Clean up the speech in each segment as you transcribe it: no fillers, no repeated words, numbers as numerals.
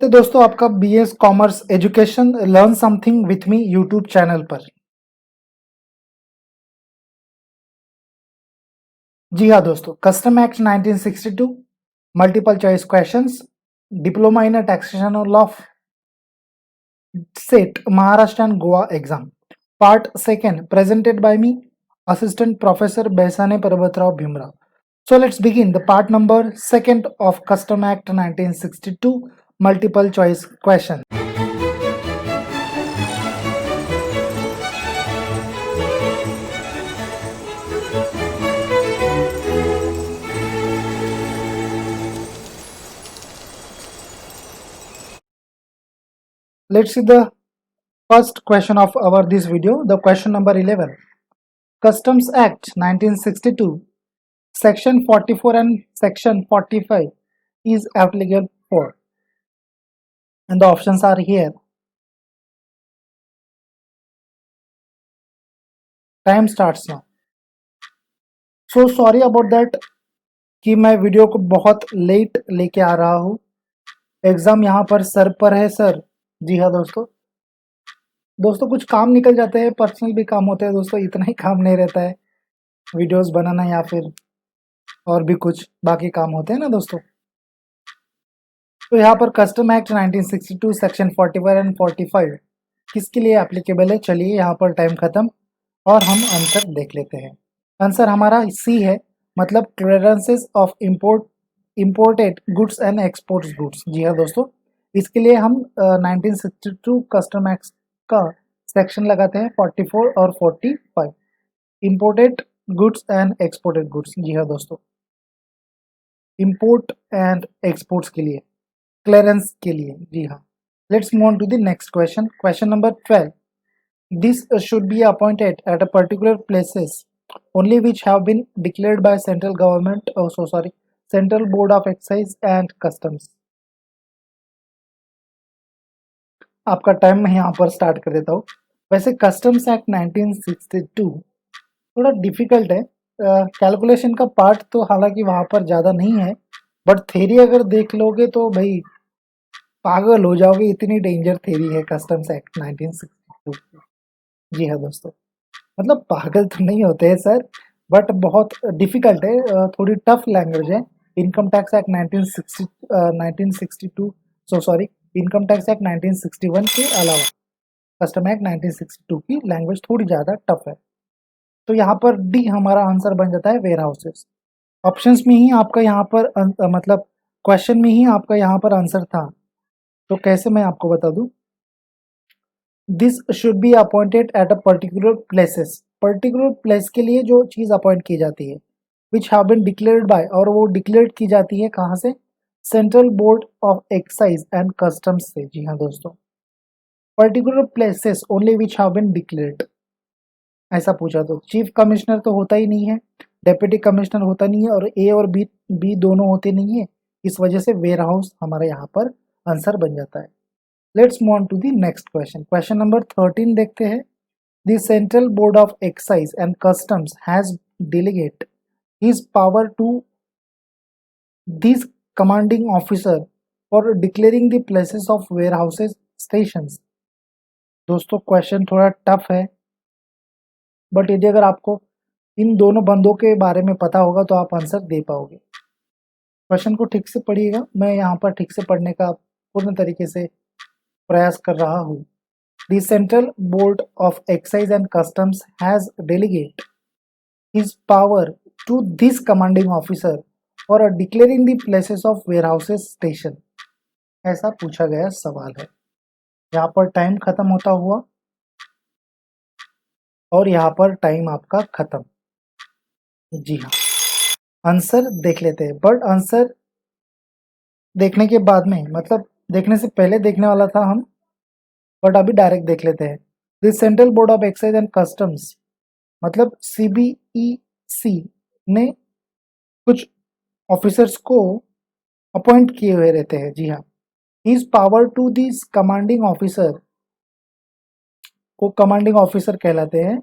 नमस्ते दोस्तों, आपका BS commerce education learn something with me YouTube channel पर। जी हाँ दोस्तों, custom act 1962, multiple choice questions, diploma in taxation law, set Maharashtra and Goa exam, part second, presented by me assistant professor Besane Parvatrao Bhimrao. So let's begin the part number second of Custom Act 1962 multiple choice question. Let's see the first question of our this video. The question number 11. Customs Act 1962 Section 44 and Section 45 is applicable for, and the options are here. Time starts now. So sorry about that कि मैं video को बहुत late लेके आ रहा हूँ. Exam यहाँ पर sir पर है सर. जी हाँ दोस्तों कुछ काम निकल जाते हैं, पर्सनल भी काम होते हैं दोस्तों, इतना ही काम नहीं रहता है वीडियोस बनाना या फिर और भी कुछ बाकी काम होते हैं ना दोस्तों. तो यहाँ पर कस्टम एक्ट 1962 सेक्शन 41 एंड 45 किसके लिए एप्लीकेबल है? चलिए यहाँ पर टाइम खत्म और हम आंसर देख लेते हैं. आंसर हमारा सी है, मतलब clearances of imported goods and exports goods. जी हाँ दोस्तों, इसके लिए हम 1962 कस्टम एक्ट का सेक्शन लगाते हैं 44 और 45, imported goods and exported goods. जी हाँ दोस्तों, इंपोर्ट एंड एक्सपोर्ट्स के लिए, क्लियरेंस के लिए. जी हाँ. Let's move on to the next question. Question number 12. This should be appointed at a particular places only which have been declared by central government. Central Board of Excise and Customs. आपका time मैं यहाँ पर start कर देता हूँ. वैसे customs act 1962 थोड़ा difficult है. कैलकुलेशन का पार्ट तो हालांकि वहाँ पर ज़्यादा नहीं है, बट थेरी अगर देख लोगे तो भाई पागल हो जाओगे, इतनी डेंजर थेरी है कस्टम्स एक्ट 1962. जी हाँ दोस्तों, मतलब पागल तो नहीं होते हैं सर, बट बहुत डिफिकल्ट है, थोड़ी टफ लैंग्वेज है. Income tax act 1962 income tax act 1961 के अलावा कस्टम एक्ट 1962 की लैंग्वेज थोड़ी ज़्यादा टफ है. तो यहाँ पर डी हमारा आंसर बन जाता है वेयर हाउसेस. ऑप्शंस में ही आपका यहाँ पर मतलब क्वेश्चन में ही आपका यहाँ पर आंसर था, तो कैसे मैं आपको बता दूं. This should be appointed at a particular places. Particular place के लिए जो चीज़ अपॉइंट की जाती है, which have been declared by, और वो डिक्लेयर की जाती है कहाँ से? Central board of excise and customs से. जी हाँ दोस्तों, particular places only which have been declared. ऐसा पूछा तो चीफ कमिश्नर तो होता ही नहीं है, डेप्यूटी कमिश्नर होता नहीं है, और ए और बी दोनों होते नहीं है. इस वजह से वेयर हाउस हमारा यहाँ पर आंसर बन जाता है. Let's move on to the next question. Question number 13 देखते हैं. The central board of excise and customs has delegate his power to this commanding officer for declaring the places of where houses stations. दोस्तों question थोड़ा tough है, but यदि अगर आपको इन दोनों बंदों के बारे में पता होगा तो आप आंसर दे पाओगे. क्वेश्चन को ठीक से पढ़िएगा, मैं यहाँ पर ठीक से पढ़ने का पूर्ण तरीके से प्रयास कर रहा हूँ. The Central Board of Excise and Customs has delegate his power to this commanding officer for declaring the places of warehouses station. ऐसा पूछा गया सवाल है. यहाँ पर टाइम खत्म होता हुआ और यहाँ पर टाइम आपका खत्म. जी हाँ, आंसर देख लेते हैं, बट आंसर देखने के बाद में, मतलब देखने से पहले देखने वाला था हम, बट अभी डायरेक्ट देख लेते हैं. The central board of excise and customs मतलब CBEC ने कुछ ऑफिसर्स को अपॉइंट किए हुए रहते हैं. जी हाँ, his power to this commanding officer को कमांडिंग ऑफिसर कहलाते हैं.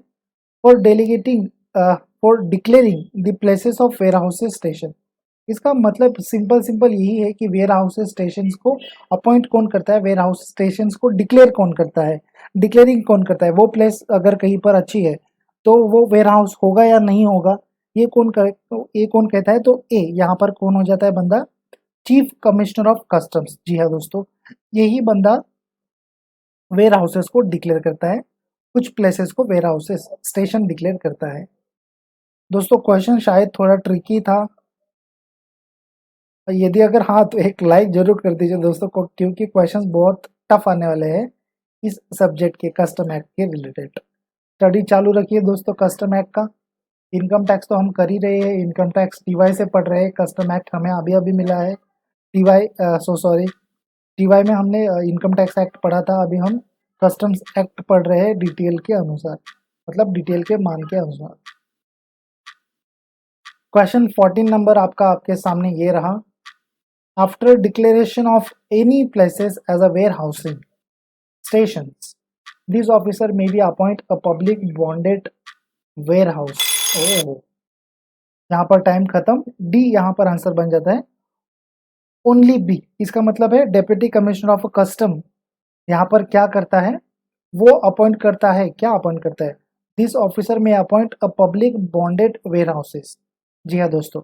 For delegating for declaring the places of warehouses station, इसका मतलब सिंपल सिंपल यही है कि वेयर हाउस स्टेशन को अपॉइंट कौन करता है, वेयर हाउस स्टेशन को डिक्लेयर कौन करता है, डिक्लेयरिंग कौन करता है। वो प्लेस अगर कहीं पर अच्छी है तो वो वेयर हाउस होगा या नहीं होगा, ये कौन करे, तो ये कौन कहता है, तो ए यहाँ पर कौन हो जाता है बंदा, चीफ कमिश्नर ऑफ कस्टम्स। जी हाँ दोस्तों, यही बंदा वेयर हाउसेस को डिक्लेयर करता है, कुछ प्लेसेस को वेयर हाउसेस स्टेशन डिक्लेयर करता है। दोस्तों क्वेश्चन शायद थोड़ा ट्रिकी था, यदि अगर हाँ तो एक लाइक जरूर कर दीजिए दोस्तों को, क्योंकि क्वेश्चंस बहुत टफ आने वाले हैं इस सब्जेक्ट के कस्टम एक्ट के रिलेटेड। स्टडी चालू रखिए दोस्तों कस्टम एक्ट का। इनकम टैक्स तो हम कर ही रहे हैं, इनकम टैक्स टीवाई से पढ़ रहे हैं, कस्टम एक्ट हमें अभी अभी मिला है। टीवाई सॉरी, टीवाई में हमने इनकम टैक्स एक्ट पढ़ा था, अभी हम कस्टम्स एक्ट पढ़ रहे हैं डिटेल के अनुसार, मतलब डिटेल के मान के अनुसार। क्वेश्चन 14 नंबर आपका आपके सामने ये रहा। After declaration of any places as a warehousing stations, this officer may be appoint a public bonded warehouse। ओह, यहाँ पर टाइम खत्म, डी यहाँ पर आंसर बन जाता है ओनली बी। इसका मतलब है डेप्यूटी कमिश्नर ऑफ कस्टम यहाँ पर क्या करता है, वो अपॉइंट करता है, क्या अपॉइंट करता है, this officer may appoint a public bonded warehouses. जी हाँ दोस्तों,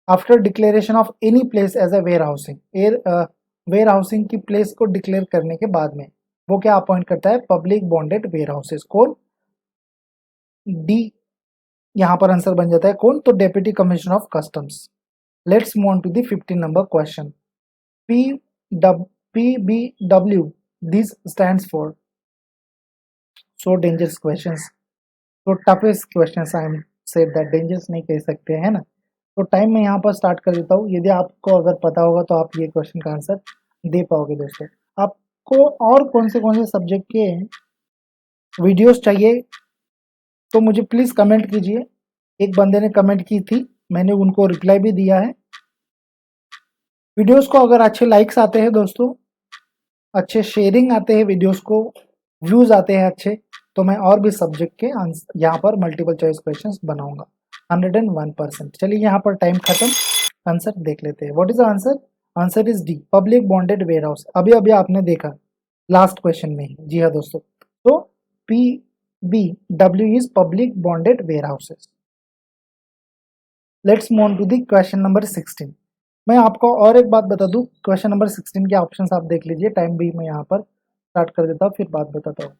after declaration of any place as a warehousing, warehousing की प्लेस को डिक्लेयर करने के बाद में वो क्या अपॉइंट करता है, पब्लिक बॉन्डेड वेयर हाउसेस। कौन, डी यहाँ पर आंसर बन जाता है कौन, तो deputy commissioner of customs. Let's move on to the 15 number question. P B W this stands for, so dangerous questions, तो toughest questions, I am said that, dangerous नहीं कह सकते हैं ना। तो टाइम मैं यहाँ पर स्टार्ट कर देता हूँ, यदि आपको अगर पता होगा तो आप ये क्वेश्चन का आंसर दे पाओगे दोस्तों। आपको और कौन से सब्जेक्ट के वीडियोस चाहिए तो मुझे प्लीज़ कमेंट कीजिए। एक बंदे ने कमेंट की थी, मैंने उनको रिप्लाई भी दिया है। वीडियोस को अगर अच्छे लाइक्स आते हैं दोस्तों, अच्छे शेयरिंग आते हैं वीडियोस को, व्यूज़ आते हैं अच्छे, तो मैं और भी सब्जेक्ट के यहाँ पर मल्टीपल चॉइस क्वेश्चंस बनाऊंगा 101%। चलिए यहाँ पर टाइम खत्म, आंसर देख लेते हैं। What is the answer, answer is D, public bonded warehouse. अभी अभी आपने देखा लास्ट क्वेश्चन में ही। जी हाँ दोस्तों, तो P B W is public bonded warehouses. Let's move on to the question number 16। मैं आपको और एक बात बता दूं, क्वेश्चन नंबर 16 के ऑप्शंस आप देख लीजिए, टाइम भी मैं यहाँ पर स्टार्ट कर देता हूँ, फिर बात बताता हूँ।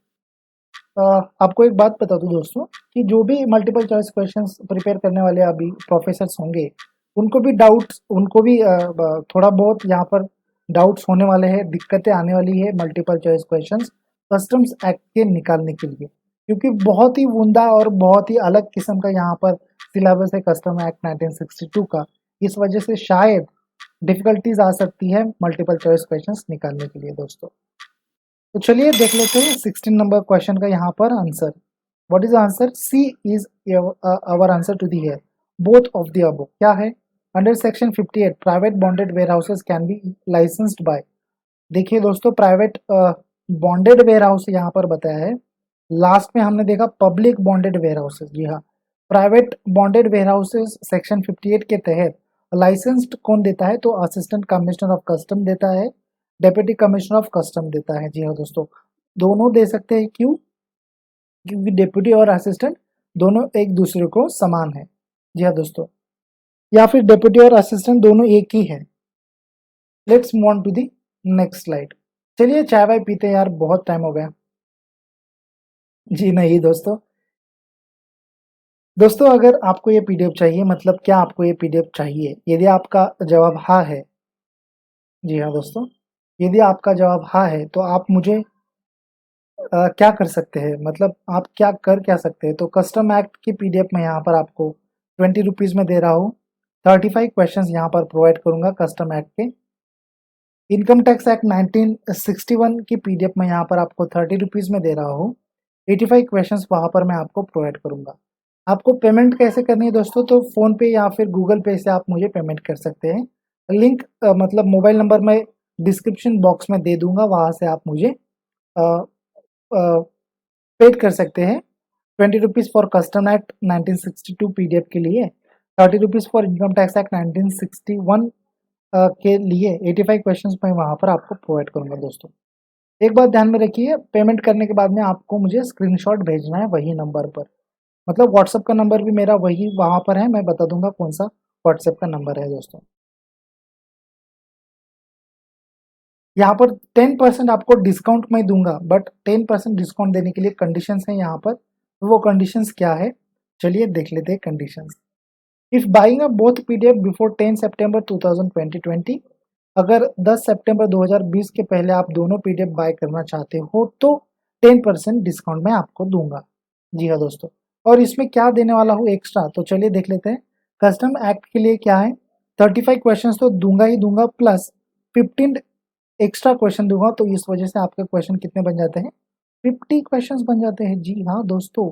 आपको एक बात बता दूं दोस्तों कि जो भी मल्टीपल चॉइस क्वेश्चंस प्रिपेयर करने वाले अभी प्रोफेसर्स होंगे, उनको भी डाउट्स, उनको भी थोड़ा बहुत यहाँ पर डाउट्स होने वाले हैं, दिक्कतें आने वाली है multiple choice questions customs act के निकालने के लिए, क्योंकि बहुत ही उमदा और बहुत ही अलग किस्म का यहाँ पर सिलेबस है कस्टम एक्ट 1962 का। इस वजह से शायद डिफिकल्टीज आ सकती है मल्टीपल चॉइस क्वेश्चंस निकालने के लिए दोस्तों। तो चलिए देख लेते हैं 16 नंबर क्वेश्चन का यहाँ पर answer. What is answer, C is our answer to दी है, बोथ ऑफ द अबव। क्या है, under section 58 private bonded warehouses can be licensed by. देखिए दोस्तों, प्राइवेट बॉन्डेड वेयर हाउस यहाँ पर बताया है, लास्ट में हमने देखा पब्लिक बॉन्डेड वेयर हाउसेज। जी हाँ, private bonded warehouses section 58 के तहत लाइसेंस्ड कौन देता है, तो असिस्टेंट कमिश्नर ऑफ कस्टम देता है, डेप्यूटी कमिश्नर ऑफ कस्टम देता है। जी हाँ दोस्तों, दोनों दे सकते हैं, क्यों, क्योंकि डेप्यूटी और असिस्टेंट दोनों एक दूसरे को समान है। जी हाँ दोस्तों, या फिर डेप्यूटी और असिस्टेंट दोनों एक ही है। Let's move on to the next slide. चलिए चाय वाय पीते हैं यार, बहुत टाइम हो गया। जी नहीं दोस्तों, दोस्तों अगर आपको ये पीडीएफ चाहिए, मतलब क्या आपको ये पीडीएफ चाहिए, यदि आपका जवाब हाँ है, जी हाँ दोस्तों, यदि आपका जवाब हाँ है तो आप मुझे क्या कर सकते हैं, मतलब आप क्या सकते हैं, तो कस्टम एक्ट की पीडीएफ में यहाँ पर आपको 20 रुपीज़ में दे रहा हूँ। 35 क्वेश्चंस यहाँ पर प्रोवाइड करूँगा कस्टम एक्ट के। इनकम टैक्स एक्ट 1961 की पीडीएफ में यहाँ पर आपको 30 रुपीज़ में दे रहा हूँ। 85 क्वेश्चंस वहाँ पर मैं आपको प्रोवाइड करूँगा। आपको पेमेंट कैसे करनी है दोस्तों, तो फ़ोन पे या फिर गूगल पे से आप मुझे पेमेंट कर सकते हैं। लिंक मतलब मोबाइल नंबर मैं डिस्क्रिप्शन बॉक्स में दे दूँगा, वहाँ से आप मुझे पेड कर सकते हैं। 20 rupees for custom act 1962 PDF के लिए, ₹30 फॉर इनकम टैक्स एक्ट 1961 के लिए 85 क्वेश्चंस मैं वहाँ पर आपको प्रोवाइड करूँगा दोस्तों। एक बात ध्यान में रखिए, पेमेंट करने के बाद में आपको मुझे स्क्रीनशॉट भेजना है वही नंबर पर, मतलब व्हाट्सएप का नंबर भी मेरा वही वहाँ पर है, मैं बता दूंगा कौन सा व्हाट्सएप का नंबर है दोस्तों। यहाँ पर 10% आपको डिस्काउंट मैं दूंगा, बट 10% डिस्काउंट देने के लिए कंडीशंस हैं यहाँ पर। तो वो कंडीशंस क्या है, चलिए देख लेते हैं conditions. If buying a both PDF before 10 सितंबर 2020, अगर 10 सितंबर 2020 के पहले आप दोनों पीडीएफ बाय करना चाहते हो तो 10% डिस्काउंट मैं आपको दूंगा। जी हाँ दोस्तों, और इसमें क्या देने वाला हूँ एक्स्ट्रा, तो चलिए देख लेते हैं। कस्टम एक्ट के लिए क्या है, 35 क्वेश्चंस तो दूंगा ही दूंगा, प्लस 15 एक्स्ट्रा क्वेश्चन दूंगा, तो इस वजह से आपके क्वेश्चन कितने बन जाते हैं, 50 क्वेश्चंस बन जाते हैं। जी हाँ दोस्तों,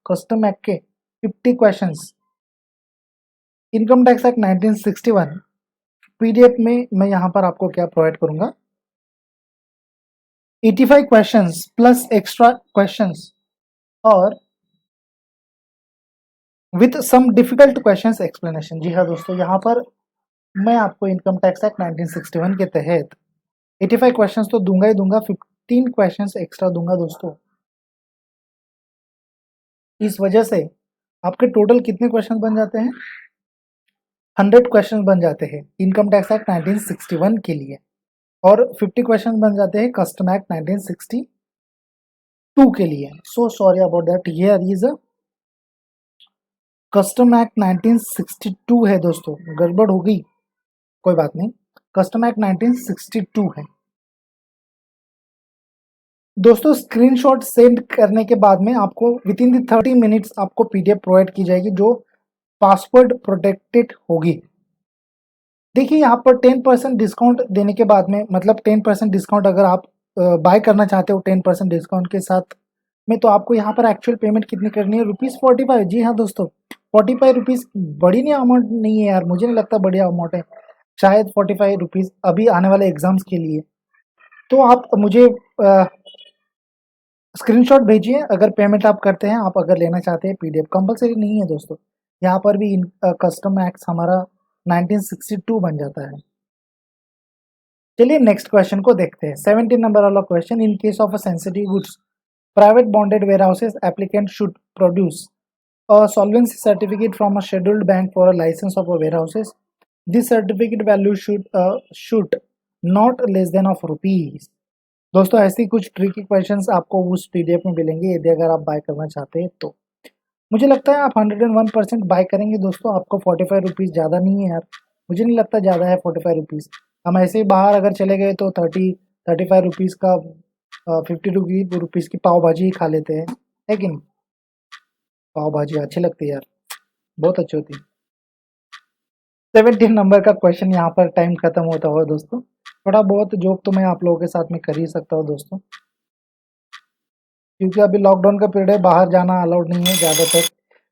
कस्टम एक्ट के 50 questions. Income tax act 1961 PDF में मैं यहाँ पर आपको क्या प्रोवाइड करूंगा, 85 क्वेश्चंस प्लस एक्स्ट्रा क्वेश्चंस और with some difficult questions explanation. जी हाँ दोस्तों, यहाँ पर मैं आपको इनकम टैक्स एक्ट 1961 के तहत 85 क्वेश्चंस तो दूंगा ही दूंगा, 15 क्वेश्चंस एक्स्ट्रा दूंगा दोस्तों। इस वजह से आपके टोटल कितने क्वेश्चन बन जाते हैं, 100 क्वेश्चन बन जाते हैं इनकम टैक्स एक्ट 1961 के लिए, और 50 क्वेश्चन बन जाते हैं कस्टम एक्ट 1962 के लिए। So sorry about that, here is a custom act 1962 है दोस्तों, गड़बड़ हो गई, कोई बात नहीं, कस्टम एक्ट 1962 है दोस्तों। स्क्रीनशॉट सेंड करने के बाद में आपको विद इन दी 30 मिनट्स आपको पीडीएफ प्रोवाइड की जाएगी जो पासवर्ड प्रोटेक्टेड होगी। देखिए यहाँ पर 10% डिस्काउंट देने के बाद में, मतलब 10% डिस्काउंट अगर आप बाय करना चाहते हो 10% डिस्काउंट के साथ में, तो आपको यहाँ पर एक्चुअल पेमेंट कितनी करनी है, ₹45। जी हाँ दोस्तों, ₹45 बड़ी नहीं अमाउंट नहीं है यार, मुझे नहीं लगता बड़ी अमाउंट है, शायद ₹45 अभी आने वाले एग्जाम्स के लिए। तो आप मुझे स्क्रीनशॉट भेजिए अगर पेमेंट आप करते हैं, आप अगर लेना चाहते हैं पीडीएफ, कंपलसरी नहीं है दोस्तों। यहाँ पर भी कस्टम एक्ट हमारा 1962 बन जाता है। चलिए नेक्स्ट क्वेश्चन को देखते हैं। 17 नंबर वाला question, in case of a sensitive goods private bonded warehouses applicant should produce a solvency certificate from a scheduled bank for a license of a warehouses. This certificate value should not less than of rupees। दोस्तों ऐसे ही कुछ tricky questions आपको उस PDF में मिलेंगे यदि अगर आप बाय करना चाहते हैं तो। मुझे लगता है आप 101% बाय करेंगे दोस्तों, आपको ₹45 ज़्यादा नहीं है यार, मुझे नहीं लगता ज़्यादा है ₹45। हम ऐसे ही बाहर अगर चले गए तो 35 का 50 रुपीज़ की पाव भाजी ही खा लेते हैं, है कि नहीं। पाव भाजी अच्छी लगती है यार, बहुत अच्छी होती है। 17 नंबर का क्वेश्चन, यहाँ पर टाइम खत्म होता हुआ दोस्तों, थोड़ा बहुत जोक तो मैं आप लोगों के साथ में कर ही सकता हूँ दोस्तों, क्योंकि अभी लॉकडाउन का पीरियड है, बाहर जाना अलाउड नहीं है ज़्यादातर।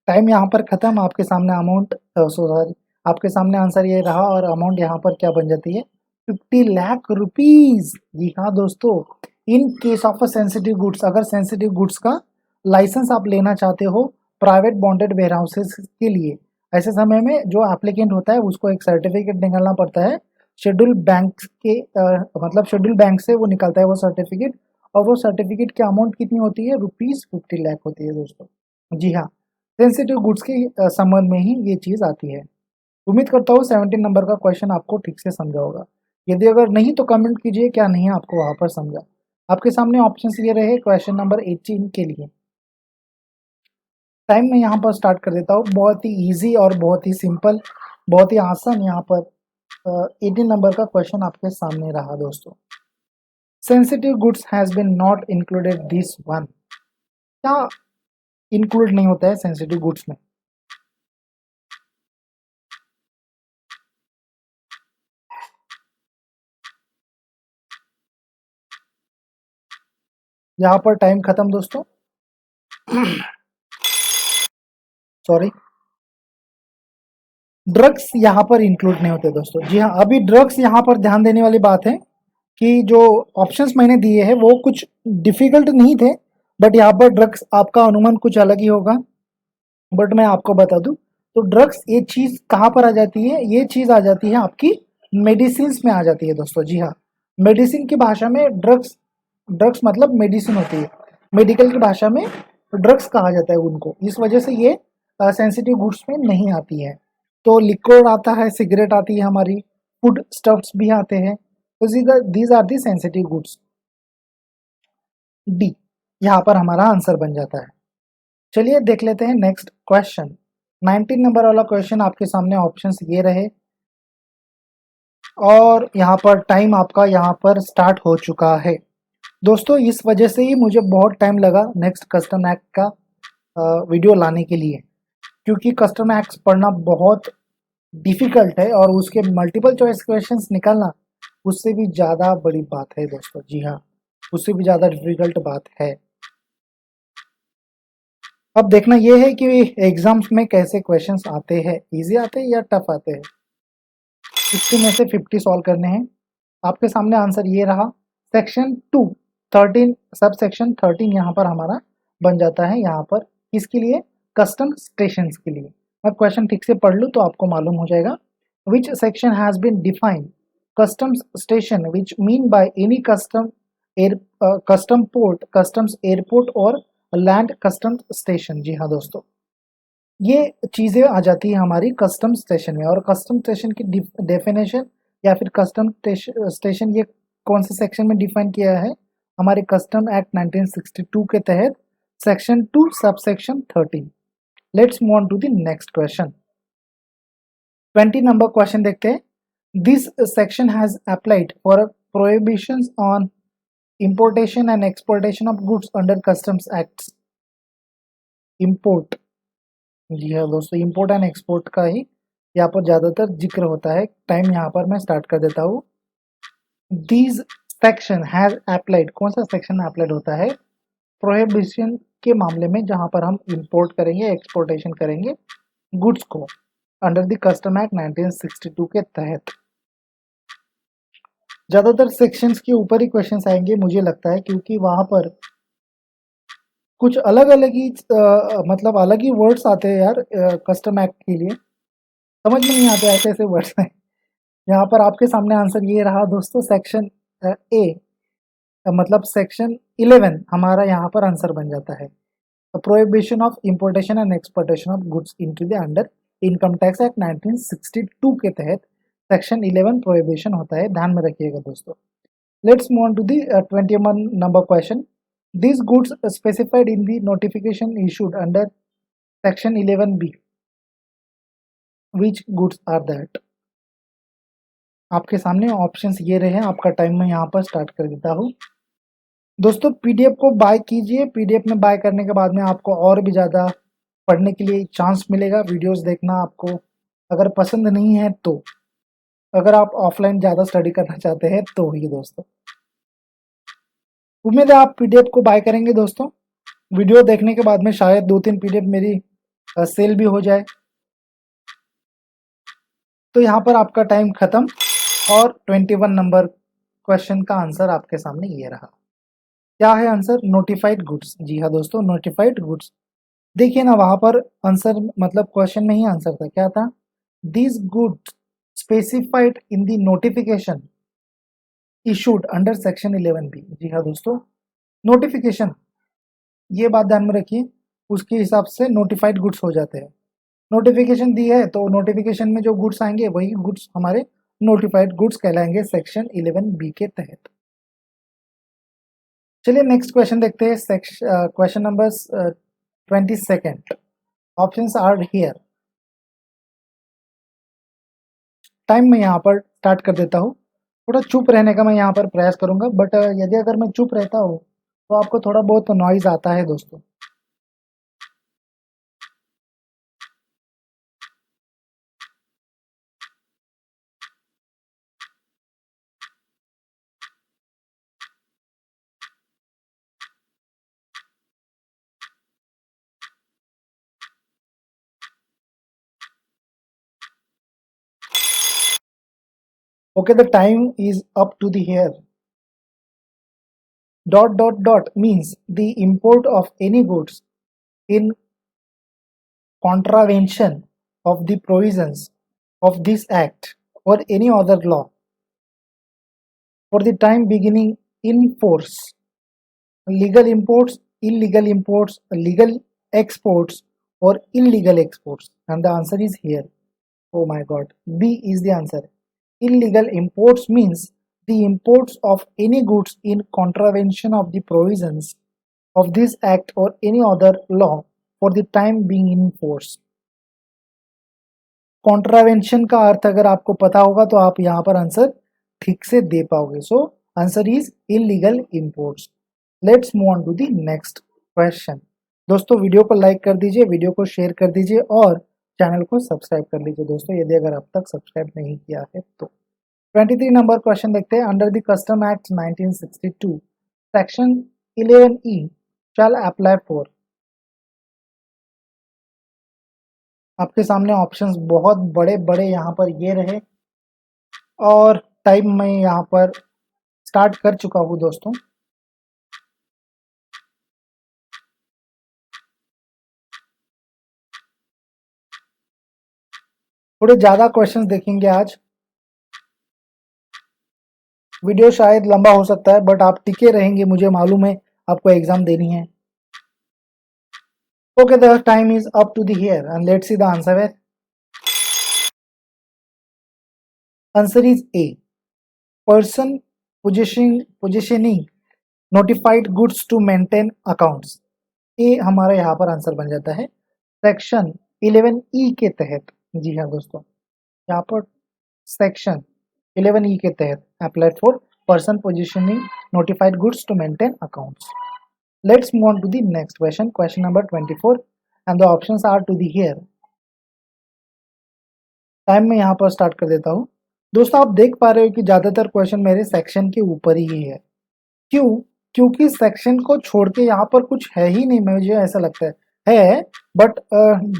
टाइम यहाँ पर खत्म, आपके सामने अमाउंट सॉरी आपके सामने आंसर ये रहा, और अमाउंट यहाँ पर क्या बन जाती है, 50 लाख रुपीज। जी हाँ दोस्तों, इन case of a sensitive goods, अगर सेंसिटिव गुड्स का लाइसेंस आप लेना चाहते हो प्राइवेट बॉन्डेड वेयर हाउसेस के लिए, ऐसे समय में जो एप्लीकेंट होता है उसको एक सर्टिफिकेट निकालना पड़ता है शेड्यूल बैंक के मतलब शेड्यूल बैंक से वो निकलता है वो सर्टिफिकेट, और वो सर्टिफिकेट की अमाउंट कितनी होती है, ₹50 लाख होती है दोस्तों। जी हाँ, सेंसिटिव गुड्स के संबंध में ही ये चीज़ आती है। उम्मीद करता हूँ 17 नंबर का क्वेश्चन आपको ठीक से समझा होगा, यदि अगर नहीं तो कमेंट कीजिए क्या नहीं आपको वहाँ पर समझा। आपके सामने ऑप्शन ये रहे क्वेश्चन नंबर 18 के लिए। टाइम मैं यहाँ पर स्टार्ट कर देता हूँ, बहुत ही ईजी और बहुत ही सिंपल, बहुत ही आसान यहाँ पर 18 नंबर का क्वेश्चन आपके सामने रहा दोस्तों। Sensitive goods has been not included this one, क्या इंक्लूड नहीं होता है सेंसिटिव गुड्स में, यहाँ पर टाइम खत्म दोस्तों, सॉरी। ड्रग्स यहाँ पर इंक्लूड नहीं होते दोस्तों। जी हाँ, अभी ड्रग्स यहाँ पर ध्यान देने वाली बात है कि जो ऑप्शंस मैंने दिए हैं वो कुछ डिफिकल्ट नहीं थे, बट यहाँ पर ड्रग्स आपका अनुमान कुछ अलग ही होगा। बट मैं आपको बता दूं, तो ड्रग्स ये चीज कहाँ पर आ जाती है, ये चीज आ जाती है आपकी मेडिसिन में आ जाती है दोस्तों। जी हाँ, मेडिसिन की भाषा में ड्रग्स, ड्रग्स मतलब मेडिसिन होती है, मेडिकल की भाषा में ड्रग्स कहा जाता है उनको, इस वजह से ये सेंसिटिव गुड्स में नहीं आती है। तो लिक्विड आता है, सिगरेट आती है हमारी, फूड स्टफ्स भी आते हैं, तो these are the sensitive goods. D यहाँ पर हमारा आंसर बन जाता है। चलिए देख लेते हैं नेक्स्ट क्वेश्चन। 19 नंबर वाला क्वेश्चन आपके सामने ऑप्शंस ये रहे, और यहाँ पर टाइम आपका यहाँ पर स्टार्ट हो चुका है दोस्तों। इस वजह से ही मुझे बहुत टाइम लगा नेक्स्ट कस्टम एक्ट का वीडियो लाने के लिए, क्योंकि कस्टम एक्ट पढ़ना बहुत डिफिकल्ट है और उसके मल्टीपल चॉइस क्वेश्चंस निकालना उससे भी ज़्यादा बड़ी बात है दोस्तों। जी हाँ, उससे भी ज़्यादा डिफिकल्ट बात है। अब देखना यह है कि एग्जाम्स में कैसे क्वेश्चंस आते हैं, इजी आते हैं या टफ आते हैं। 60 में से 50 सॉल्व करने हैं। आपके सामने आंसर ये रहा, सेक्शन 2 13 सब सेक्शन 13 यहाँ पर हमारा बन जाता है। यहाँ पर किसके लिए, कस्टम स्टेशन के लिए। मैं क्वेश्चन ठीक से पढ़ लूँ तो आपको मालूम हो जाएगा। Which section has been defined customs station which mean by any custom air custom port, customs airport और लैंड कस्टम्स स्टेशन। जी हाँ दोस्तों, ये चीज़ें आ जाती है हमारी कस्टम स्टेशन में। और कस्टम स्टेशन की डेफिनेशन या फिर कस्टम स्टेशन ये कौन से सेक्शन में डिफाइन किया है, हमारे कस्टम एक्ट 1962 के तहत section 2 sub section 13। Let's move on to the next question. 20 number question देखते हैं। This section has applied for prohibitions on importation and exportation of goods under customs acts। import, जी हाँ दोस्तों, इंपोर्ट एंड एक्सपोर्ट का ही यहाँ पर ज़्यादातर जिक्र होता है। टाइम यहाँ पर मैं स्टार्ट कर देता हूँ। दीज सेक्शन हैज अप्लाइड, कौन सा सेक्शन अप्लाइड होता है, प्रोहिबिशन के मामले में, जहाँ पर हम इंपोर्ट करेंगे एक्सपोर्टेशन करेंगे गुड्स को अंडर द कस्टम एक्ट 1962 के तहत। ज़्यादातर सेक्शंस के ऊपर ही क्वेश्चंस आएंगे मुझे लगता है, क्योंकि वहाँ पर कुछ अलग अलग ही मतलब अलग ही वर्ड्स आते हैं यार कस्टम एक्ट के लिए, समझ में नहीं आते ऐसे ऐसे वर्ड्स हैं। यहाँ पर आपके सामने आंसर ये रहा दोस्तों, सेक्शन ए मतलब सेक्शन 11 हमारा यहाँ पर आंसर बन जाता है। Prohibition of importation and exportation of goods into the under income tax act 1962 के तहत सेक्शन 11 प्रोहिबिशन होता है, ध्यान में रखिएगा दोस्तों। Let's move on to the 21 number question. These goods specified in the notification issued under section 11B, which goods are that? आपके सामने ऑप्शंस ये रहे हैं। आपका टाइम मैं यहाँ पर स्टार्ट कर देता हूँ दोस्तों। पीडीएफ को बाय कीजिए, पीडीएफ में बाय करने के बाद में आपको और भी ज़्यादा पढ़ने के लिए चांस मिलेगा। वीडियोस देखना आपको अगर पसंद नहीं है तो, अगर आप ऑफलाइन ज़्यादा स्टडी करना चाहते हैं तो ही दोस्तों। उम्मीद है आप पीडीएफ को बाय करेंगे दोस्तों। वीडियो देखने के बाद में शायद 2-3 पीडीएफ मेरी सेल भी हो जाए। तो यहाँ पर आपका टाइम खत्म, और 21 नंबर क्वेश्चन का आंसर आपके सामने ये रहा। क्या है आंसर, नोटिफाइड गुड्स। जी हाँ दोस्तों, नोटिफाइड गुड्स। देखिए ना, वहां पर आंसर मतलब क्वेश्चन में ही आंसर था, क्या था, these goods specified in the notification issued under section 11B। जी हाँ दोस्तों, नोटिफिकेशन, ये बात ध्यान में रखिए, उसके हिसाब से नोटिफाइड गुड्स हो जाते हैं। नोटिफिकेशन दी है तो नोटिफिकेशन में जो गुड्स आएंगे वही गुड्स हमारे नोटिफाइड गुड्स कहलाएंगे सेक्शन 11B के तहत। चलिए नेक्स्ट क्वेश्चन देखते हैं। Question number 22। Options are here. Time मैं यहाँ पर स्टार्ट कर देता हूँ। थोड़ा चुप रहने का मैं यहाँ पर प्रयास करूंगा, बट यदि अगर मैं चुप रहता हूँ तो आपको थोड़ा बहुत नॉइज आता है दोस्तों। Okay, the time is up to the here. Dot dot dot means the import of any goods in contravention of the provisions of this act or any other law for the time beginning in force, legal imports, illegal imports, legal exports, or illegal exports? And the answer is here. Oh my god, B is the answer. Illegal imports means the imports of any goods in contravention of the provisions of this act or any other law for the time being in force. Contravention का अर्थ अगर आपको पता होगा तो आप यहाँ पर answer ठीक से दे पाओगे. So answer is illegal imports. Let's move on to the next question. दोस्तों वीडियो को लाइक कर दीजिए, वीडियो को शेयर कर दीजिए और चैनल को सब्सक्राइब कर लीजिए दोस्तों, यदि अगर अब तक सब्सक्राइब नहीं किया है तो. 23 नंबर क्वेश्चन देखते हैं. Under the custom act 1962 section 11E shall apply for. आपके सामने ऑप्शंस बहुत बड़े बड़े यहाँ पर ये रहे और टाइम मैं यहाँ पर स्टार्ट कर चुका हूँ दोस्तों. थोड़े ज़्यादा क्वेश्चंस देखेंगे आज. वीडियो शायद लंबा हो सकता है बट आप टिके रहेंगे, मुझे मालूम है आपको एग्जाम देनी है. Okay, the time is up to the here and let's see the answer. है answer is A. Person positioning notified goods to maintain accounts. ए हमारा यहाँ पर आंसर बन जाता है सेक्शन 11E के तहत. जी हाँ दोस्तों, यहाँ पर सेक्शन 11E के तहत applied for person positioning notified goods to maintain accounts. Let's move on to the next question. Question number 24 and the options are to the here. Time में यहाँ पर स्टार्ट कर देता हूँ. दोस्तों आप देख पा रहे हो कि ज़्यादातर क्वेश्चन मेरे सेक्शन के ऊपर ही है. क्यों? क्योंकि सेक्शन को छोड़ के यहाँ पर कुछ है ही नहीं, मुझे ऐसा लगता है बट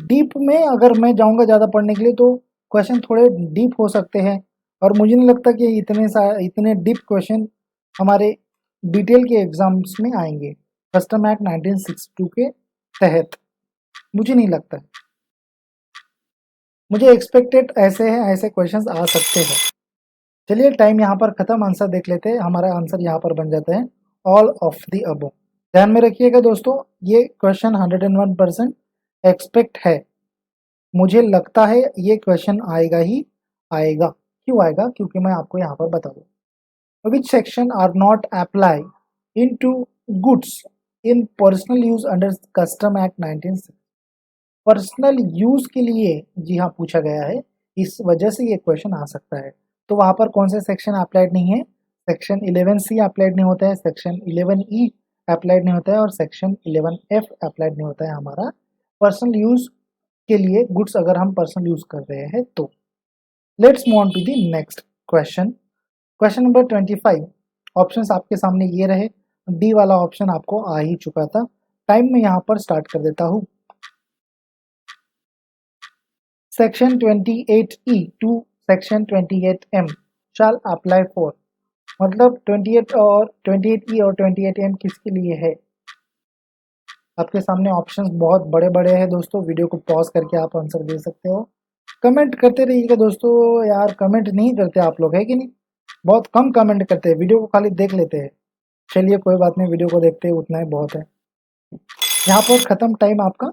डीप में अगर मैं जाऊँगा ज़्यादा पढ़ने के लिए तो क्वेश्चन थोड़े डीप हो सकते हैं और मुझे नहीं लगता कि इतने डीप क्वेश्चन हमारे डिटेल के एग्जाम्स में आएंगे कस्टम एक्ट 1962 के तहत. मुझे नहीं लगता. मुझे एक्सपेक्टेड ऐसे क्वेश्चंस आ सकते हैं. चलिए टाइम यहाँ पर खत्म. आंसर देख लेते हैं. हमारा आंसर यहाँ पर बन जाता है ऑल ऑफ द अबव. ध्यान में रखिएगा दोस्तों, ये क्वेश्चन 101% एक्सपेक्ट है. मुझे लगता है ये क्वेश्चन आएगा ही आएगा. क्यों आएगा? क्योंकि मैं आपको यहाँ पर बता दूँ. Which section are not apply in to goods in personal use under custom act 1960. Personal use के लिए जी हाँ पूछा गया है, इस वजह से ये क्वेश्चन आ सकता है. तो वहाँ पर कौन से सेक्शन अप्लाइड नहीं है? सेक्शन 11C अप्लाइड नहीं होता है, सेक्शन 11E अप्लाइड नहीं होता है और सेक्शन 11F अप्लाइड नहीं होता है हमारा पर्सनल यूज के लिए गुड्स अगर हम पर्सनल यूज कर रहे हैं तो. Let's move on to the next question. Question number 25. Options आपके सामने ये रहे. डी वाला ऑप्शन आपको आ ही चुका था. टाइम में यहाँ पर स्टार्ट कर देता हूँ. Section 28E to section 28M shall apply for. मतलब 28 और 28E और 28M किसके लिए है? आपके सामने ऑप्शंस बहुत बड़े बड़े हैं दोस्तों. वीडियो को पॉज करके आप आंसर दे सकते हो. कमेंट करते रहिएगा दोस्तों. यार कमेंट नहीं करते आप लोग, है कि नहीं? बहुत कम कमेंट करते हैं, वीडियो को खाली देख लेते हैं. चलिए कोई बात नहीं, वीडियो को देखते हैं उतना ही बहुत है. यहाँ पर खत्म टाइम. आपका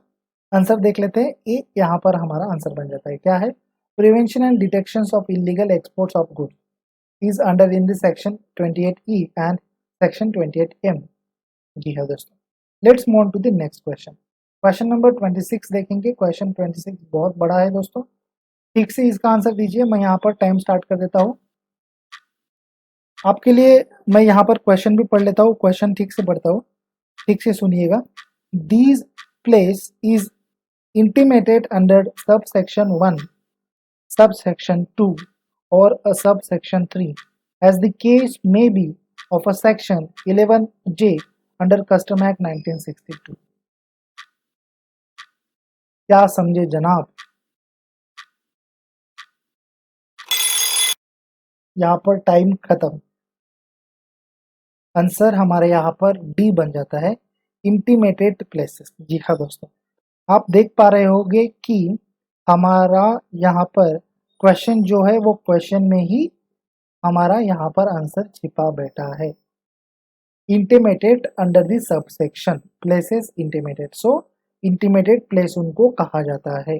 आंसर देख लेते हैं. ए यहाँ पर हमारा आंसर बन जाता है. क्या है? Prevention and detection of illegal exports of goods is under in the section 28E and section 28M. जी हाँ दोस्तों. Let's move on to the next question. Question number 26 देखेंगे. क्वेश्चन 26 बहुत बड़ा है दोस्तों, ठीक से इसका आंसर दीजिए. मैं यहाँ पर टाइम स्टार्ट कर देता हूँ आपके लिए. मैं यहाँ पर क्वेश्चन भी पढ़ लेता हूँ. क्वेश्चन ठीक से पढ़ता हूँ, ठीक से सुनिएगा. These place is intimated under subsection 1, subsection 2 or a subsection 3 as the case may be of a section 11J under Custom Act 1962. क्या समझे जनाब? यहाँ पर टाइम खत्म. आंसर हमारे यहाँ पर डी बन जाता है, इंटीमेटेड प्लेसेस. जी हाँ दोस्तों, आप देख पा रहे होंगे कि हमारा यहाँ पर क्वेश्चन जो है वो क्वेश्चन में ही हमारा यहाँ पर आंसर छिपा बैठा है। Intimated under the subsection places intimated, so intimated place उनको कहा जाता है।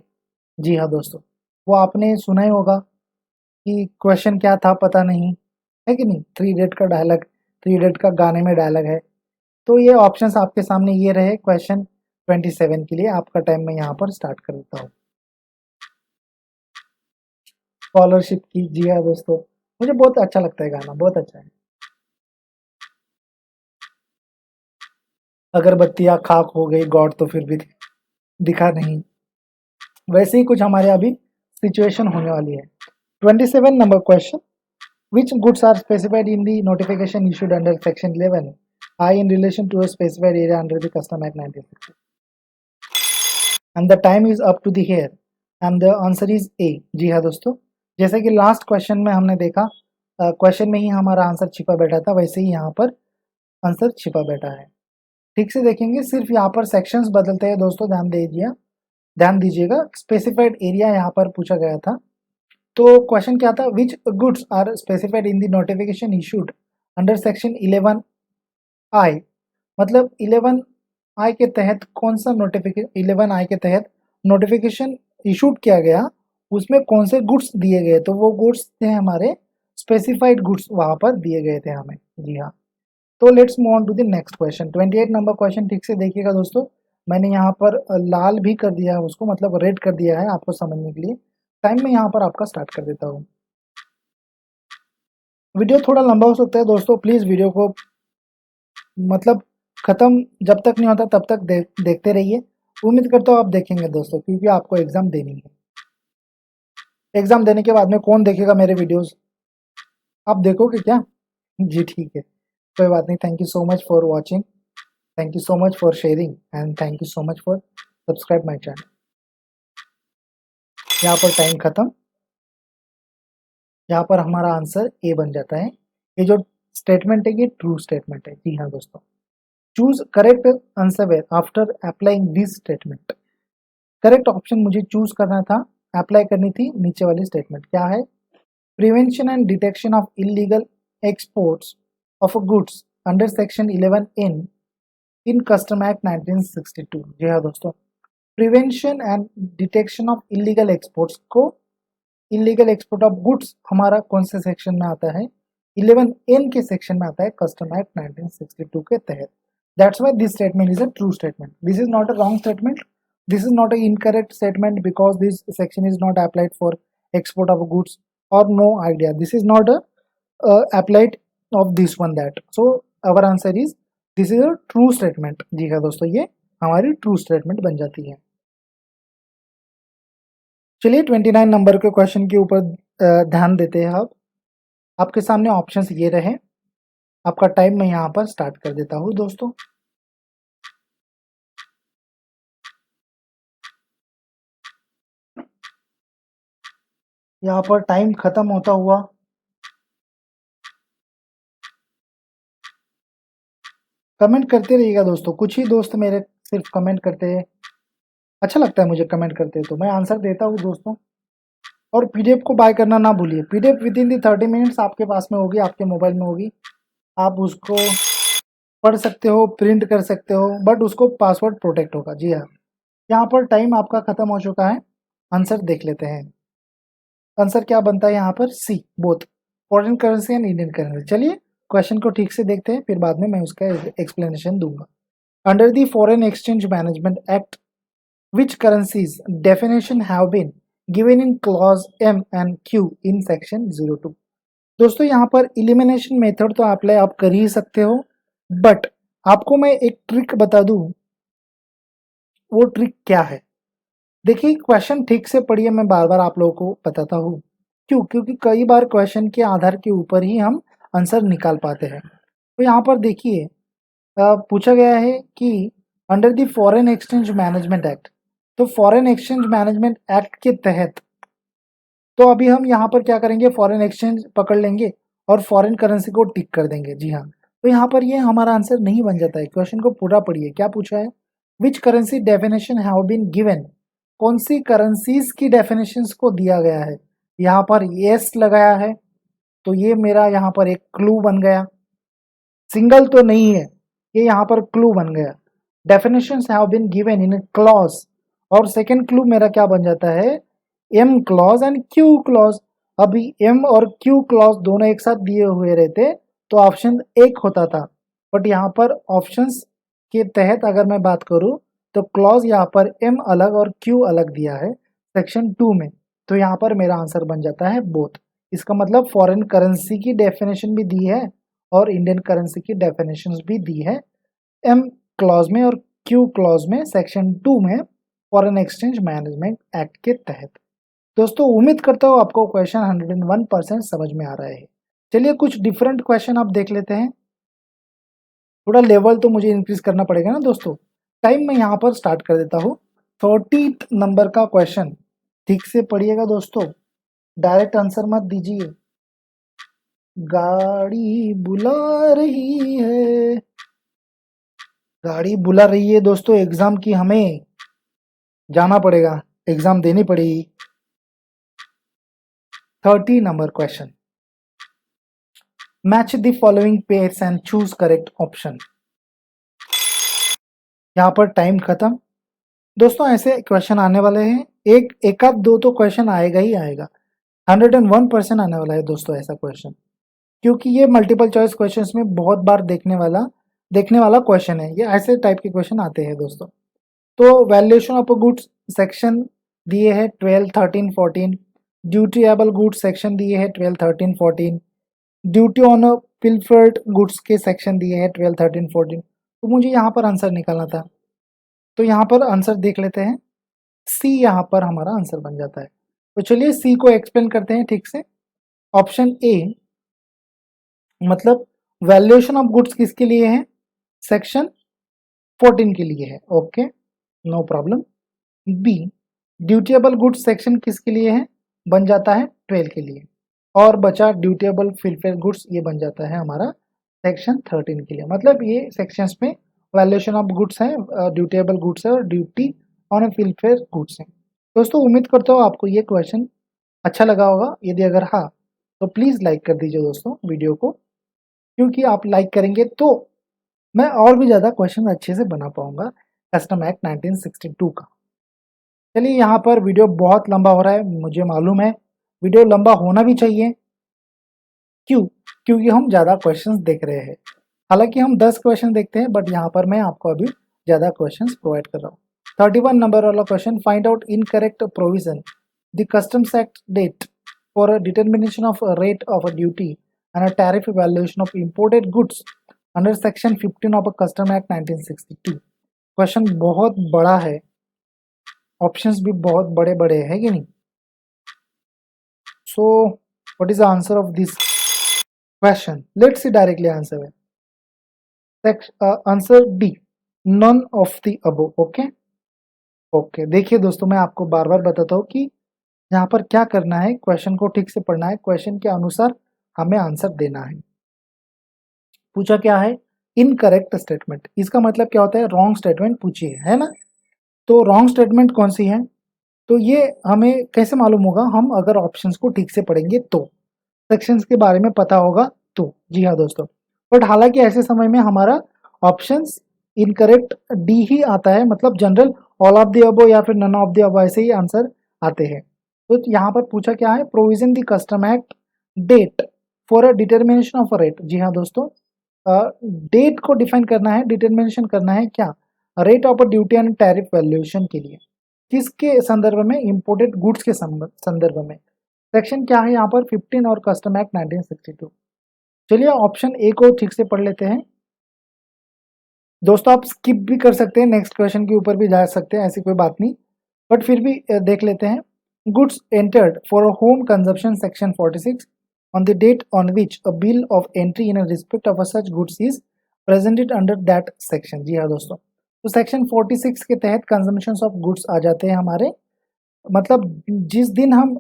जी हाँ दोस्तों, वो आपने सुना ही होगा कि क्वेश्चन क्या था पता नहीं, है कि नहीं। थ्री इडियट का डायलॉग, थ्री इडियट का गाने में डायलॉग है। तो ये ऑप्शंस आपके सामने ये रहे क्वेश्चन 27 के लिए। आपका टाइम मैं यहाँ पर स्टार्ट कर देता हूँ। स्कॉलरशिप की, जी हाँ दोस्तों, मुझे बहुत अच्छा लगता है गाना, बहुत अच्छा है। अगरबत्तियां खाक हो गई गॉड तो फिर भी दिखा नहीं। वैसे ही कुछ हमारे अभी सिचुएशन होने वाली है। 27 number question, which goods are specified in the notification issued under section 11 I in relation to a specified area under the Custom Act 1960 and the time is up to the here and the answer is A। जी हाँ दोस्तों, जैसे कि last question में हमने देखा, question में ही हमारा answer छिपा बैठा था, वैसे ही यहाँ पर आंसर छिपा बैठा है। ठीक से देखेंगे, सिर्फ यहाँ पर सेक्शंस बदलते हैं दोस्तों, ध्यान दीजिएगा। स्पेसिफाइड एरिया यहाँ पर पूछा गया था। तो क्वेश्चन क्या था, which goods are specified in the notification issued under section 11I, मतलब 11I के तहत कौन सा नोटिफिकेशन, 11I के तहत नोटिफिकेशन इशूड किया गया, उसमें कौन से गुड्स दिए गए। तो वो गुड्स थे हमारे स्पेसिफाइड गुड्स, वहां पर दिए गए थे हमें। जी हाँ, तो let's move on to the next question. 28 number question ठीक से देखिएगा दोस्तों, मैंने यहाँ पर लाल भी कर दिया है उसको, मतलब रेड कर दिया है आपको समझने के लिए। टाइम में यहाँ पर आपका स्टार्ट कर देता हूँ। वीडियो थोड़ा लंबा हो सकता है दोस्तों, प्लीज़ वीडियो को मतलब ख़त्म जब तक नहीं होता तब तक देखते रहिए। उम्मीद करता हूँ आप देखेंगे दोस्तों, क्योंकि आपको एग्ज़ाम देनी है। एग्ज़ाम देने के बाद में कौन देखेगा मेरे वीडियोज़, आप देखोगे क्या? जी ठीक है, कोई बात नहीं। Thank you so much for watching, thank you so much for sharing and thank you so much for subscribe my channel. यहाँ पर टाइम ख़त्म, यहाँ पर हमारा आंसर ए बन जाता है। ये जो स्टेटमेंट है ये ट्रू स्टेटमेंट है। जी हाँ दोस्तों, choose correct answer after applying this statement. Correct option मुझे चूज करना था, अप्लाई करनी थी नीचे वाली स्टेटमेंट। क्या है, prevention and detection of illegal exports of goods under section 11 in custom act 1962। जी हाँ दोस्तों, prevention and detection of illegal exports को, इलीगल एक्सपोर्ट ऑफ गुड्स हमारा कौन से सेक्शन में आता है, 11N के सेक्शन में आता है कस्टम एक्ट 1962 के तहत। That's why this statement is a true statement. This is not a wrong statement, this is not a incorrect statement because this section is not applied for export of goods और no idea, this is not a applied of this one that. So our answer is this is a true statement. जी हाँ दोस्तों, ये हमारी true statement बन जाती है। चलिए 29 नंबर के क्वेश्चन के ऊपर ध्यान देते हैं। अब आपके सामने ऑप्शंस ये रहे, आपका टाइम मैं यहाँ पर स्टार्ट कर देता हूँ दोस्तों। यहाँ पर टाइम खत्म होता हुआ, कमेंट करते रहिएगा दोस्तों। कुछ ही दोस्त मेरे सिर्फ कमेंट करते हैं, अच्छा लगता है मुझे कमेंट करते हैं, तो मैं आंसर देता हूँ दोस्तों। और पीडीएफ को बाय करना ना भूलिए, PDF with in the 30 minutes आपके पास में होगी, आपके मोबाइल में होगी। आप उसको पढ़ सकते हो, प्रिंट कर सकते हो, बट उसको पासवर्ड प्रोटेक्ट होगा। जी हाँ, यहाँ पर टाइम आपका खत्म हो चुका है। आंसर देख लेते हैं। आंसर क्या बनता है यहाँ पर, see, both foreign currency and Indian currency. चलिए क्वेश्चन को ठीक से देखते हैं, फिर बाद में मैं उसका एक्सप्लेनेशन दूंगा। Under the foreign exchange management act which currencies definition have been given in clause M and Q in section 02। दोस्तों यहाँ पर इलिमिनेशन मेथड तो अप्लाई आप कर ही सकते हो, बट आपको मैं एक ट्रिक बता दूं। वो ट्रिक क्या है, देखिए क्वेश्चन ठीक से पढ़िए, मैं बार बार आप लोगों को बताता हूँ। क्यों, क्योंकि कई बार क्वेश्चन के आधार के ऊपर ही हम आंसर निकाल पाते हैं। तो यहाँ पर देखिए, पूछा गया है कि under the foreign exchange management act, तो फॉरेन एक्सचेंज मैनेजमेंट एक्ट के तहत, तो अभी हम यहाँ पर क्या करेंगे, फॉरेन एक्सचेंज पकड़ लेंगे और फॉरेन करेंसी को टिक कर देंगे। जी हाँ, तो यहाँ पर ये हमारा आंसर नहीं बन जाता है। क्वेश्चन को पूरा पढ़िए, क्या पूछा है, which currency definition have been given, कौन सी करेंसीज की डेफिनेशंस को दिया गया है। यहाँ पर यस लगाया है, तो ये मेरा यहाँ पर एक क्लू बन गया, सिंगल तो नहीं है, ये यहाँ पर क्लू बन गया। Definitions have been given in clause, और सेकंड क्लू मेरा क्या बन जाता है, M clause and Q clause. अभी एम और क्यू क्लॉज दोनों एक साथ दिए हुए रहते तो ऑप्शन एक होता था, बट यहाँ पर ऑप्शंस के तहत अगर मैं बात करूँ तो क्लॉज यहाँ पर एम अलग और क्यू अलग दिया है सेक्शन 2 में, तो यहाँ पर मेरा आंसर बन जाता है बोथ। इसका मतलब फॉरेन करेंसी की डेफिनेशन भी दी है और इंडियन करेंसी की डेफिनेशंस भी दी है एम क्लॉज में और क्यू क्लॉज में सेक्शन 2 में फॉरेन एक्सचेंज मैनेजमेंट एक्ट के तहत। दोस्तों उम्मीद करता हूँ आपको क्वेश्चन 101% समझ में आ रहा है। चलिए कुछ डिफरेंट क्वेश्चन आप देख लेते हैं, थोड़ा लेवल तो मुझे इंक्रीज करना पड़ेगा ना दोस्तों। टाइम मैं यहाँ पर स्टार्ट कर देता हूँ। 30 नंबर का क्वेश्चन, ठीक से पढ़िएगा दोस्तों, डायरेक्ट आंसर मत दीजिए। गाड़ी बुला रही है, गाड़ी बुला रही है दोस्तों, एग्जाम की हमें जाना पड़ेगा, एग्जाम देनी पड़ेगी। 30 number question, match the following pairs and choose correct option. यहाँ पर टाइम खत्म। दोस्तों ऐसे क्वेश्चन आने वाले हैं, एक आध दो तो क्वेश्चन आएगा ही आएगा, 101% आने वाला है दोस्तों ऐसा क्वेश्चन, क्योंकि ये मल्टीपल चॉइस क्वेश्चंस में बहुत बार देखने वाला क्वेश्चन है, ये ऐसे टाइप के क्वेश्चन आते हैं दोस्तों। तो वैल्यूएशन ऑफ गुड्स सेक्शन दिए है 12, 13, 14, ड्यूटीएबल गुड्स सेक्शन दिए है 12, 13, 14, ड्यूटी ऑन पिल्फर्ड गुड्स के सेक्शन दिए हैं 12, 13, 14। तो मुझे यहाँ पर आंसर निकालना था, तो यहाँ पर आंसर देख लेते हैं, सी यहाँ पर हमारा आंसर बन जाता है। तो चलिए सी को एक्सप्लेन करते हैं ठीक से। ऑप्शन ए मतलब वैल्यूएशन ऑफ गुड्स किसके लिए है, सेक्शन 14 के लिए है, okay no problem. B dutiable goods section किसके लिए है, बन जाता है 12 के लिए, और बचा ड्यूटीएबल फिलफेयर गुड्स, ये बन जाता है हमारा सेक्शन 13 के लिए। मतलब ये सेक्शंस में वैल्यूएशन ऑफ गुड्स है, ड्यूटीएबल गुड्स है और ड्यूटी ऑन फिलफेयर गुड्स है। दोस्तों उम्मीद करता हूँ आपको ये क्वेश्चन अच्छा लगा होगा, यदि अगर हाँ तो प्लीज़ लाइक कर दीजिए दोस्तों वीडियो को, क्योंकि आप लाइक करेंगे तो मैं और भी ज़्यादा क्वेश्चन अच्छे से बना पाऊंगा कस्टम एक्ट 1962 का। चलिए यहाँ पर वीडियो बहुत लंबा हो रहा है, मुझे मालूम है वीडियो लंबा होना भी चाहिए, क्यों, क्योंकि हम ज़्यादा क्वेश्चंस देख रहे हैं। हालांकि हम 10 क्वेश्चन देखते हैं, बट यहाँ पर मैं आपको अभी ज़्यादा क्वेश्चंस प्रोवाइड कर रहा हूँ। 31 नंबर वाला question, find out incorrect provision the customs act date for a determination of rate of a duty and a tariff valuation of imported goods under section 15 of a custom act 1962। Question बहुत बड़ा है, options भी बहुत बड़े बड़े हैं कि नहीं। So what is the answer of this question, let's see directly answer है। Answer D, none of the above. Okay देखिए दोस्तों, मैं आपको बार बार बताता हूँ कि यहाँ पर क्या करना है, क्वेश्चन को ठीक से पढ़ना है, क्वेश्चन के अनुसार हमें आंसर देना है। पूछा क्या है, इनकरेक्ट स्टेटमेंट, इसका मतलब क्या होता है, रॉन्ग स्टेटमेंट पूछी है ना। तो रॉन्ग स्टेटमेंट कौन सी है, तो ये हमें कैसे मालूम होगा, हम अगर ऑप्शंस को ठीक से पढ़ेंगे तो, सेक्शंस के बारे में पता होगा तो। जी हाँ दोस्तों, बट हालांकि ऐसे समय में हमारा ऑप्शंस इनकरेक्ट डी ही आता है, मतलब general all of the above या फिर नन ऑफ द अबव ऐसे ही आंसर आते हैं। तो यहाँ पर पूछा क्या है, provision the custom act date for a determination of a rate. जी हाँ दोस्तों, डेट को डिफाइन करना है, डिटर्मिनेशन करना है क्या, rate of a duty and tariff valuation के लिए, किसके संदर्भ में, इंपोर्टेड गुड्स के संदर्भ में। सेक्शन क्या है यहाँ पर 15 और कस्टम एक्ट 1962। चलिए ऑप्शन ए को ठीक से पढ़ लेते हैं दोस्तों, आप स्किप भी कर सकते हैं, नेक्स्ट क्वेश्चन के ऊपर भी जा सकते हैं, ऐसी कोई बात नहीं, बट फिर भी देख लेते हैं। Goods entered for home consumption section 46 on the date on which a bill of entry in respect of a such goods is presented under that section। जी हाँ दोस्तों, तो सेक्शन 46 के तहत कंजम्पशन ऑफ गुड्स आ जाते हैं हमारे, मतलब जिस दिन हम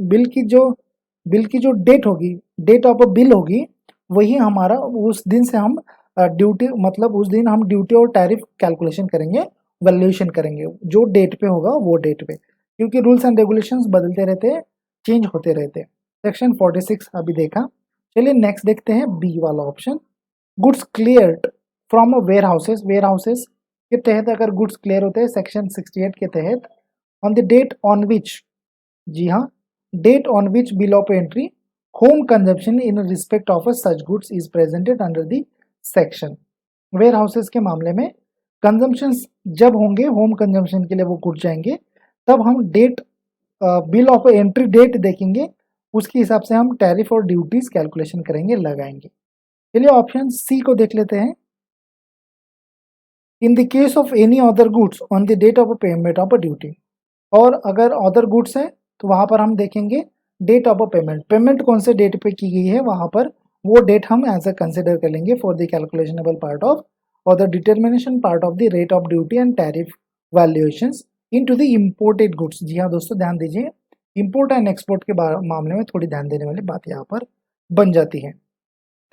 बिल की जो डेट होगी, डेट ऑफ अ बिल होगी, वही हमारा उस दिन से हम ड्यूटी, मतलब उस दिन हम ड्यूटी और टैरिफ कैलकुलेशन करेंगे वैल्यूएशन करेंगे, जो डेट पे होगा वो डेट पे, क्योंकि रूल्स एंड रेगुलेशंस बदलते रहते हैं, चेंज होते रहते हैं। सेक्शन 46 अभी देखा। चलिए नेक्स्ट देखते हैं बी वाला option, goods cleared from warehouses. Warehouses के तहत अगर गुड्स क्लियर होते हैं सेक्शन 68 के तहत, on the date on which, जी हाँ, date on which bill of entry home consumption in respect of such goods is presented under the section. Warehouses के मामले में कंजम्पशन जब होंगे, होम कंजम्पशन के लिए वो गुड्स जाएंगे, तब हम date, bill of entry date देखेंगे, उसके हिसाब से हम टैरिफ और ड्यूटीज कैलकुलेशन करेंगे, लगाएंगे। चलिए ऑप्शन सी को देख लेते हैं, in the case of any other goods on the date of payment of duty. और अगर अदर गुड्स है तो वहां पर हम देखेंगे डेट ऑफ पेमेंट, पेमेंट कौन से डेट पे की गई है, वहां पर वो डेट हम एज अ कंसिडर कर लेंगे for the calculationable part of और the determination part of the rate of duty and tariff valuations into the imported goods. जी हाँ दोस्तों, ध्यान दीजिए, इंपोर्ट एंड एक्सपोर्ट के मामले में थोड़ी ध्यान देने वाली बात यहाँ पर बन जाती है।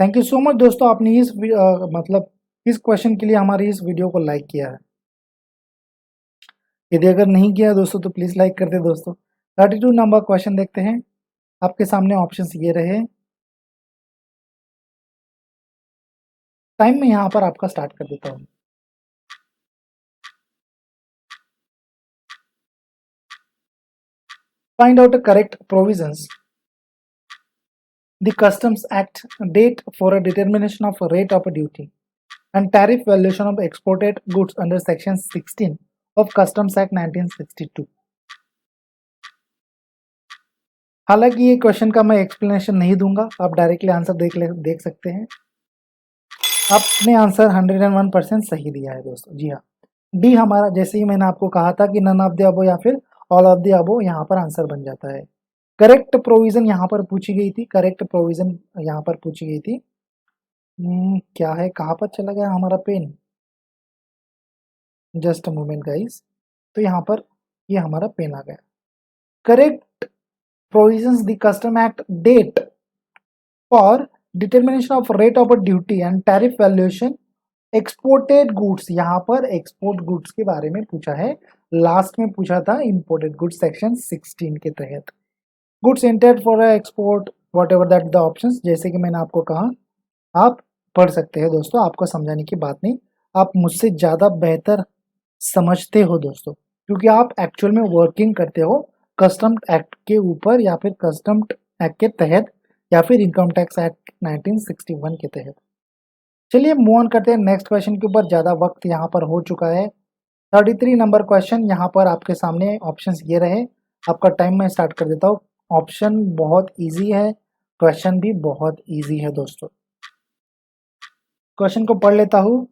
थैंक यू सो मच दोस्तों, आपने इस मतलब इस क्वेश्चन के लिए हमारी इस वीडियो को लाइक किया है। यदि अगर नहीं किया दोस्तों तो प्लीज़ लाइक कर दे दोस्तों। 32 नंबर क्वेश्चन देखते हैं, आपके सामने ऑप्शंस ये रहे। टाइम में यहाँ पर आपका स्टार्ट कर देता हूँ। Find out correct provisions the customs act date for a determination of rate of duty and tariff valuation of exported goods under section 16 of customs act 1962। हालांकि ये क्वेश्चन का मैं एक्सप्लेनेशन नहीं दूंगा, आप डायरेक्टली आंसर देख सकते हैं। आपने आंसर 101% सही दिया है दोस्तों। जी हाँ, डी हमारा, जैसे ही मैंने आपको कहा था कि नन ऑफ द अबो या फिर ऑल ऑफ द अबो यहाँ पर आंसर बन जाता है। करेक्ट प्रोविजन यहाँ पर पूछी गई थी, करेक्ट प्रोविजन यहाँ पर पूछी गई थी। क्या है, कहाँ पर चला गया हमारा pen, just a moment guys. तो यहाँ पर ये हमारा पेन आ गया। Correct provisions the custom act date for determination of rate of duty and tariff valuation exported goods. यहाँ पर एक्सपोर्ट गुड्स के बारे में पूछा है, लास्ट में पूछा था इंपोर्टेड गुड्स सेक्शन 16 के तहत। Goods entered for export what ever that the options, जैसे कि मैंने आपको कहा, आप पढ़ सकते हैं दोस्तों, आपको समझाने की बात नहीं, आप मुझसे ज़्यादा बेहतर समझते हो दोस्तों, क्योंकि आप एक्चुअल में वर्किंग करते हो कस्टम एक्ट के ऊपर या फिर कस्टम एक्ट के तहत या फिर इनकम टैक्स एक्ट 1961 के तहत। चलिए मूव ऑन करते हैं नेक्स्ट क्वेश्चन के ऊपर, ज़्यादा वक्त यहाँ पर हो चुका है। 33 नंबर क्वेश्चन यहाँ पर आपके सामने ऑप्शंस ये रहे, आपका टाइम मैं स्टार्ट कर देता हूँ। ऑप्शन बहुत ईजी है, क्वेश्चन भी बहुत ईजी है दोस्तों। क्वेश्चन को पढ़ लेता हूँ।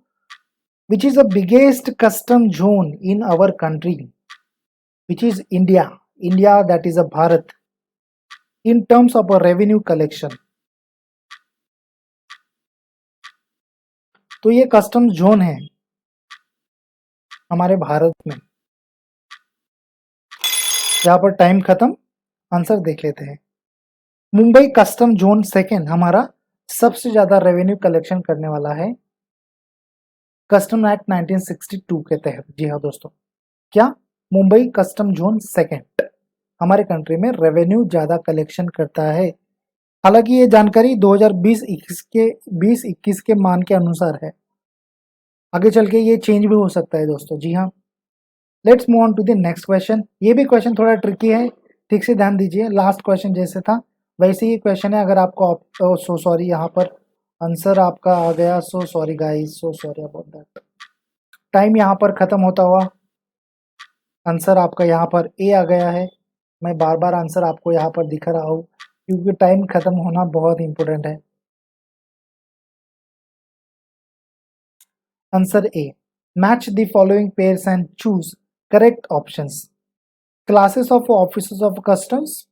Which is the biggest custom zone in our country? Which is India? India, that is a Bharat. In terms of a revenue collection. तो ये कस्टम जोन है हमारे भारत में। यहाँ पर टाइम खत्म, आंसर देख लेते हैं। मुंबई कस्टम जोन सेकेंड हमारा सबसे ज्यादा रेवेन्यू कलेक्शन करने वाला है कस्टम एक्ट 1962 के तहत। जी हाँ दोस्तों, क्या मुंबई कस्टम जोन सेकेंड हमारे कंट्री में रेवेन्यू ज़्यादा कलेक्शन करता है। हालांकि ये जानकारी 2020-21 के मान के अनुसार है, आगे चल के ये चेंज भी हो सकता है दोस्तों। जी हाँ, let's move on to the next question. ये भी क्वेश्चन थोड़ा ट्रिकी है, ठीक से ध्यान दीजिए। लास्ट क्वेश्चन जैसे था वैसे ही क्वेश्चन है। अगर आपको सो सॉरी, यहाँ पर आंसर आपका आ गया, so sorry guys, so sorry about that. Time यहाँ पर ख़त्म होता हुआ आंसर आपका यहाँ पर ए आ गया है। मैं बार बार आंसर आपको यहाँ पर दिखा रहा हूँ क्योंकि टाइम खत्म होना बहुत इंपॉर्टेंट है। Answer A, match the following pairs and choose correct options. Classes of officers of customs,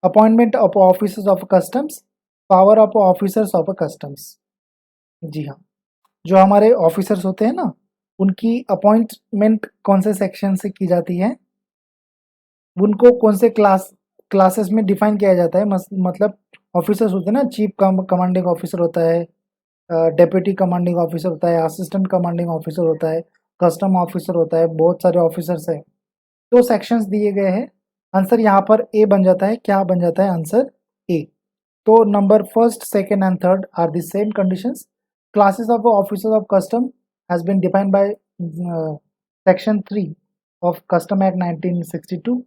appointment of officers of customs, power of officers of customs. जी हाँ, जो हमारे ऑफिसर्स होते हैं ना, उनकी अपॉइंटमेंट कौन से सेक्शन से की जाती है, उनको कौन से क्लासेस में डिफाइन किया जाता है। मतलब ऑफिसर्स होते हैं ना, चीफ कमांडिंग ऑफिसर होता है, डेप्यूटी कमांडिंग ऑफिसर होता है, असिस्टेंट कमांडिंग ऑफिसर होता है, कस्टम ऑफिसर होता है, बहुत सारे ऑफिसर्स है। तो सेक्शंस दिए गए हैं। आंसर यहाँ पर ए बन जाता है। क्या बन जाता है आंसर? ए। तो number first, second and third are the same conditions. Classes of officers of custom has been defined by section 3 of custom act 1962,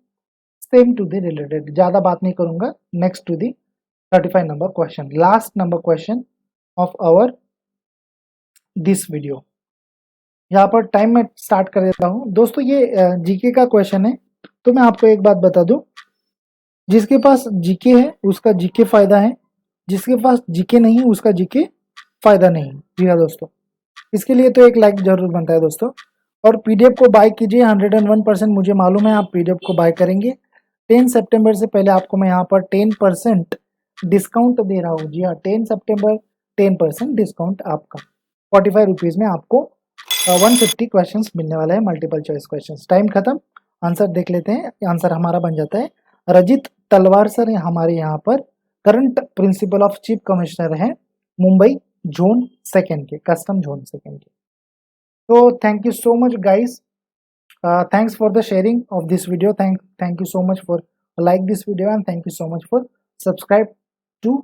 same to the related. ज़्यादा बात नहीं करूंगा। Next to the 35 number question, last number question of our this video. यहाँ पर time में start कर देता हूँ दोस्तों। ये जीके का क्वेश्चन है। तो मैं आपको एक बात बता दूं, जिसके पास जीके है उसका जीके फायदा है, जिसके पास जीके नहीं उसका जीके फायदा नहीं। जी हाँ दोस्तों, इसके लिए तो एक लाइक जरूर बनता है दोस्तों। और पीडीएफ को बाय कीजिए, 101% मुझे मालूम है आप पीडीएफ को बाय करेंगे। 10 सितंबर से पहले आपको मैं यहाँ पर 10% डिस्काउंट दे रहा हूँ। जी हाँ, 10 सितंबर 10% डिस्काउंट आपका 45 रुपीज़ में आपको 150 क्वेश्चंस मिलने वाला है, मल्टीपल चॉइस क्वेश्चंस। टाइम खत्म, आंसर देख लेते हैं। आंसर हमारा बन जाता है रजित तलवार सर हमारे यहाँ पर current principle of chief commissioner हैं मुंबई जोन सेकेंड के, कस्टम जोन सेकेंड के। तो thank you so much guys, thanks for the sharing of this video. Thank you so much for like this video, and thank you so much for subscribe to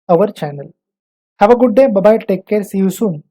our channel. Have a good day. Bye bye. Take care. See you soon.